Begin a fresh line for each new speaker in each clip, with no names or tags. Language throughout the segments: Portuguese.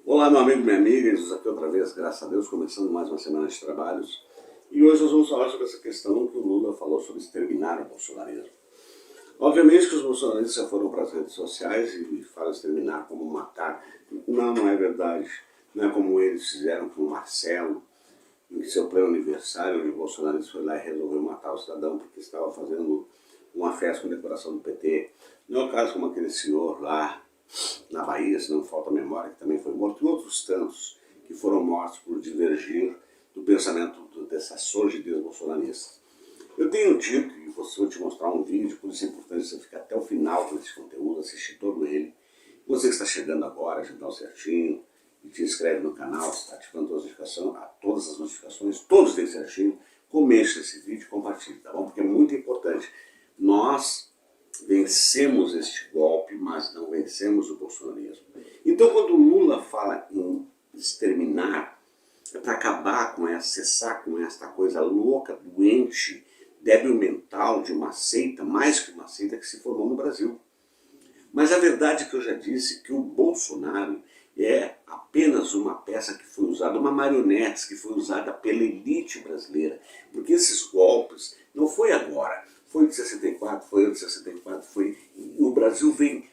Olá, meu amigo, minha amiga, Jesus aqui outra vez, graças a Deus, começando mais uma semana de trabalhos. E hoje nós vamos falar sobre essa questão que o Lula falou sobre exterminar o bolsonarismo. Obviamente que os bolsonaristas já foram para as redes sociais e falam exterminar como matar. Não é verdade. Não é como eles fizeram com o Marcelo, em seu pleno aniversário, onde o bolsonarista foi lá e resolveu matar o cidadão porque estava fazendo uma festa com decoração do PT. Não é o caso como aquele senhor lá na Bahia, se não me falta a memória, que também foi morto, e outros tantos que foram mortos por divergir do pensamento dessas sordidez bolsonaristas. Eu tenho dito, e vou te mostrar um vídeo, por isso é importante você ficar até o final desse conteúdo, assistir todo ele. Você que está chegando agora, já dá um certinho, e te inscreve no canal, está ativando todas as notificações, todos têm certinho, comente esse vídeo e compartilhe, tá bom? Porque é muito importante. Nós vencemos este golpe, mas não vencemos o bolsonarismo. Então, quando o Lula fala em exterminar, é para acabar com cessar com esta coisa louca, doente, débil mental de uma seita, mais que uma seita que se formou no Brasil. Mas a verdade é que eu já disse que o Bolsonaro é apenas uma peça que foi usada, uma marionete que foi usada pela elite brasileira. Porque esses golpes não foi agora, foi de 64, foi antes de 64, o Brasil vem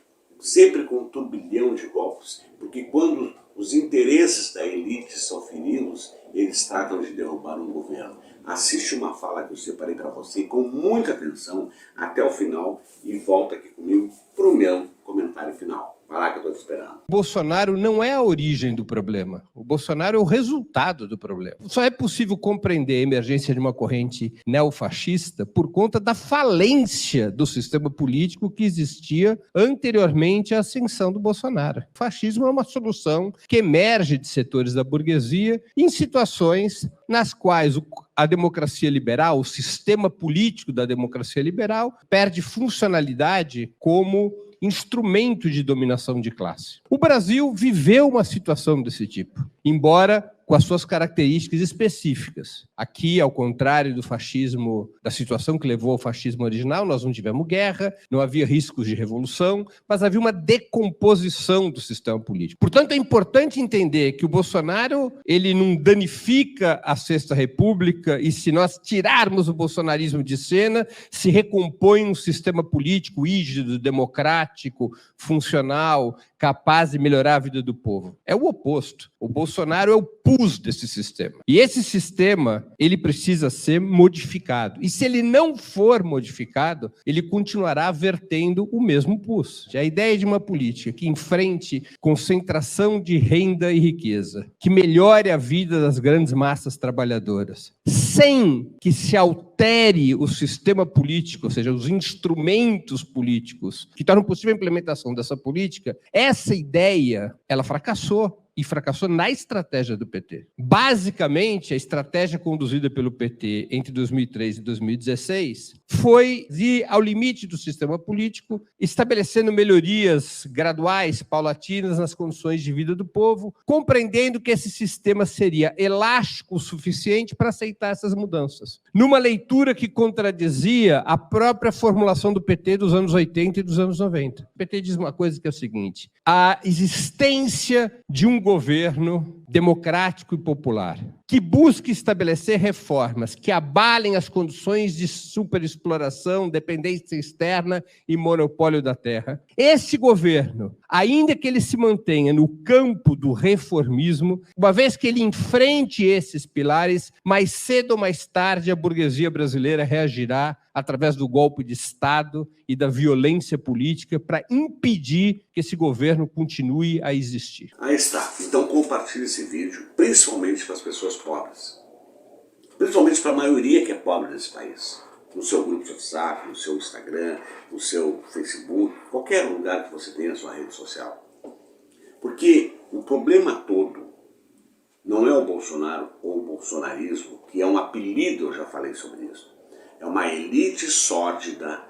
sempre com um turbilhão de golpes, porque quando os interesses da elite são feridos, eles tratam de derrubar um governo. Assiste uma fala que eu separei para você com muita atenção até o final e volta aqui comigo para o meu comentário final. Vai lá que eu estou te esperando.
Bolsonaro não é a origem do problema. O Bolsonaro é o resultado do problema. Só é possível compreender a emergência de uma corrente neofascista por conta da falência do sistema político que existia anteriormente à ascensão do Bolsonaro. O fascismo é uma solução que emerge de setores da burguesia em situações nas quais a democracia liberal, o sistema político da democracia liberal, perde funcionalidade como instrumento de dominação de classe. O Brasil viveu uma situação desse tipo, embora com as suas características específicas. Aqui, ao contrário do fascismo, da situação que levou ao fascismo original, nós não tivemos guerra, não havia riscos de revolução, mas havia uma decomposição do sistema político. Portanto, é importante entender que o Bolsonaro, ele não danifica a Sexta República e se nós tirarmos o bolsonarismo de cena, se recompõe um sistema político rígido, democrático, funcional, capaz de melhorar a vida do povo. É o oposto. O Bolsonaro é o pus desse sistema. E esse sistema, ele precisa ser modificado. E se ele não for modificado, ele continuará vertendo o mesmo pus. A ideia de uma política que enfrente concentração de renda e riqueza, que melhore a vida das grandes massas trabalhadoras, sem que se altere o sistema político, ou seja, os instrumentos políticos que tornam possível a implementação dessa política, essa ideia, ela fracassou. E fracassou na estratégia do PT. Basicamente, a estratégia conduzida pelo PT entre 2003 e 2016 foi ir ao limite do sistema político, estabelecendo melhorias graduais, paulatinas nas condições de vida do povo, compreendendo que esse sistema seria elástico o suficiente para aceitar essas mudanças. Numa leitura que contradizia a própria formulação do PT dos anos 80 e dos anos 90. O PT diz uma coisa que é o seguinte: a existência de um governo democrático e popular que busque estabelecer reformas que abalem as condições de superexploração, dependência externa e monopólio da terra. Esse governo, ainda que ele se mantenha no campo do reformismo, uma vez que ele enfrente esses pilares, mais cedo ou mais tarde a burguesia brasileira reagirá através do golpe de Estado e da violência política para impedir que esse governo continue a existir.
Aí está. Então compartilhe esse vídeo, principalmente para as pessoas pobres. Principalmente para a maioria que é pobre nesse país. No seu grupo de WhatsApp, no seu Instagram, no seu Facebook, qualquer lugar que você tenha a sua rede social. Porque o problema todo não é o Bolsonaro ou o bolsonarismo, que é um apelido, eu já falei sobre isso. É uma elite sórdida.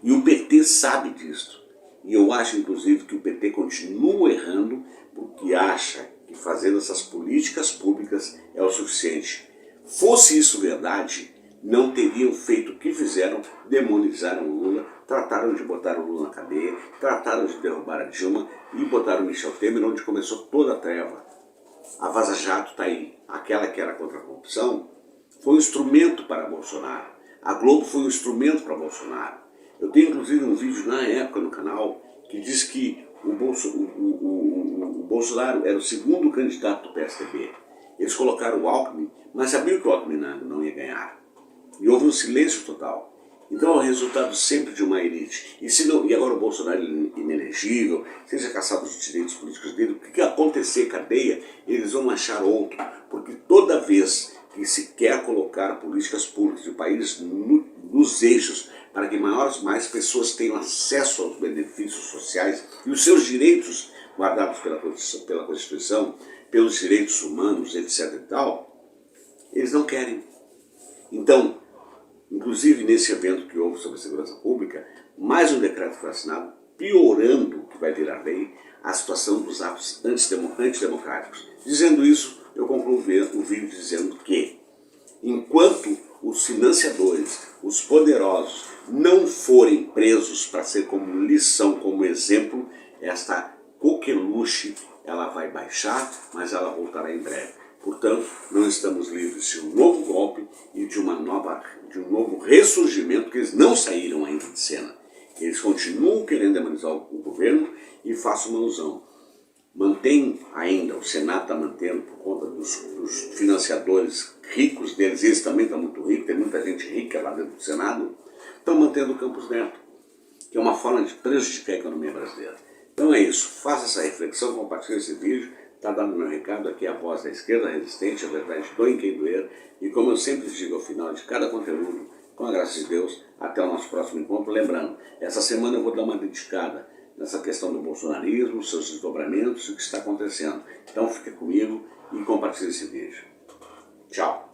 E o PT sabe disso. E eu acho, inclusive, que o PT continua errando porque acha que fazendo essas políticas públicas é o suficiente. Fosse isso verdade, não teriam feito o que fizeram, demonizaram o Lula, trataram de botar o Lula na cadeia, trataram de derrubar a Dilma e botaram o Michel Temer, onde começou toda a treva. A Vaza Jato está aí, aquela que era contra a corrupção, foi um instrumento para Bolsonaro. A Globo foi um instrumento para Bolsonaro. Eu tenho inclusive um vídeo na época no canal que diz que o Bolsonaro era o segundo candidato do PSDB. Eles colocaram o Alckmin, mas sabiam que o Alckmin não ia ganhar. E houve um silêncio total. Então é o resultado sempre de uma elite. E agora o Bolsonaro é inelegível, seja caçado os direitos políticos dele, o que acontecer cadeia, eles vão achar outro. Porque toda vez que se quer colocar políticas públicas do país nos eixos, para que mais pessoas tenham acesso aos benefícios sociais e os seus direitos guardados pela Constituição, pelos direitos humanos, etc. e tal, eles não querem. Então, inclusive nesse evento que houve sobre a segurança pública, mais um decreto foi assinado, piorando o que vai virar lei, a situação dos atos antidemocráticos. Dizendo isso, eu concluo o vídeo dizendo que, enquanto os financiadores, os poderosos, não forem presos para ser como lição, como exemplo, esta coqueluche, ela vai baixar, mas ela voltará em breve. Portanto, não estamos livres de um novo golpe e de um novo ressurgimento, que eles não saíram ainda de cena. Eles continuam querendo demonizar o governo e façam uma ilusão. Mantém ainda, o Senado está mantendo, por conta dos financiadores ricos deles, eles também estão muito ricos, tem muita gente rica lá dentro do Senado, estão mantendo o Campos Neto, que é uma forma de prejudicar a economia brasileira. Então é isso, faça essa reflexão, compartilhe esse vídeo, está dando meu recado aqui, a voz da esquerda resistente, a verdade doe em quem doer, e como eu sempre digo ao final de cada conteúdo, com a graça de Deus, até o nosso próximo encontro. Lembrando, essa semana eu vou dar uma dedicada nessa questão do bolsonarismo, seus desdobramentos e o que está acontecendo. Então fique comigo e compartilhe esse vídeo. Tchau!